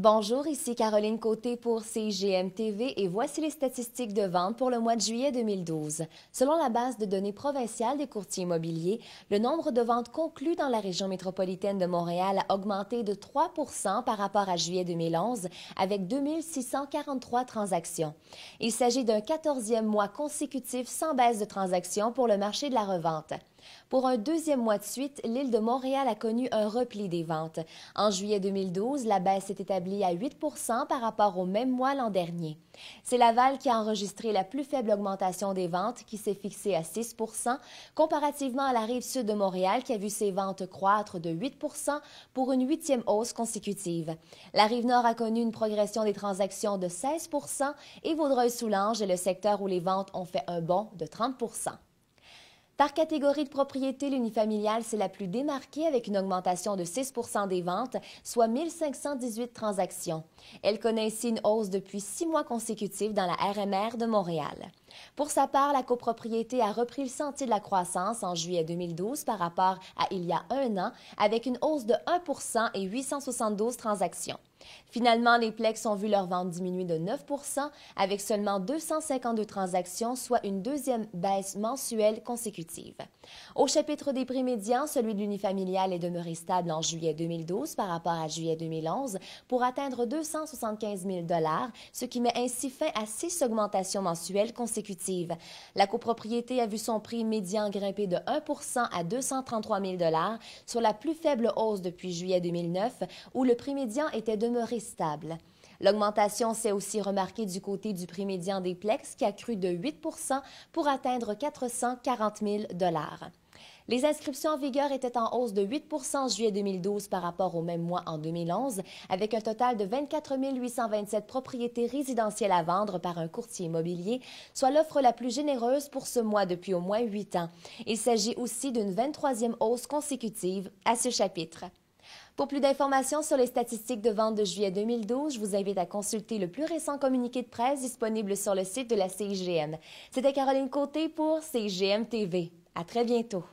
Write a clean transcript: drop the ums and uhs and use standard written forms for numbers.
Bonjour, ici Caroline Côté pour CIGM TV et voici les statistiques de vente pour le mois de juillet 2012. Selon la base de données provinciale des courtiers immobiliers, le nombre de ventes conclues dans la région métropolitaine de Montréal a augmenté de 3 par rapport à juillet 2011 avec 2643 transactions. Il s'agit d'un 14e mois consécutif sans baisse de transactions pour le marché de la revente. Pour un deuxième mois de suite, l'île de Montréal a connu un repli des ventes. En juillet 2012, la baisse s'est établie à 8 par rapport au même mois l'an dernier. C'est Laval qui a enregistré la plus faible augmentation des ventes, qui s'est fixée à 6 comparativement à la rive sud de Montréal qui a vu ses ventes croître de 8 pour une 8e hausse consécutive. La rive nord a connu une progression des transactions de 16 et Vaudreuil-Soulanges est le secteur où les ventes ont fait un bond de 30 Par catégorie de propriété, l'unifamiliale s'est la plus démarquée avec une augmentation de 6 des ventes, soit 1518 transactions. Elle connaît ainsi une hausse depuis 6 mois consécutifs dans la RMR de Montréal. Pour sa part, la copropriété a repris le sentier de la croissance en juillet 2012 par rapport à il y a un an, avec une hausse de 1 et 872 transactions. Finalement, les Plex ont vu leur vente diminuer de 9 avec seulement 252 transactions, soit une deuxième baisse mensuelle consécutive. Au chapitre des prix médians, celui de l'unifamilial est demeuré stable en juillet 2012 par rapport à juillet 2011 pour atteindre 275 000 ce qui met ainsi fin à 6 augmentations mensuelles consécutives. La copropriété a vu son prix médian grimper de 1 à 233 000 sur la plus faible hausse depuis juillet 2009 où le prix médian était demeuré stable. L'augmentation s'est aussi remarquée du côté du prix médian des Plex qui a cru de 8 pour atteindre 440 000 Les inscriptions en vigueur étaient en hausse de 8 en juillet 2012 par rapport au même mois en 2011, avec un total de 24 827 propriétés résidentielles à vendre par un courtier immobilier, soit l'offre la plus généreuse pour ce mois depuis au moins 8 ans. Il s'agit aussi d'une 23e hausse consécutive à ce chapitre. Pour plus d'informations sur les statistiques de vente de juillet 2012, je vous invite à consulter le plus récent communiqué de presse disponible sur le site de la CIGM. C'était Caroline Côté pour CIGM TV. À très bientôt.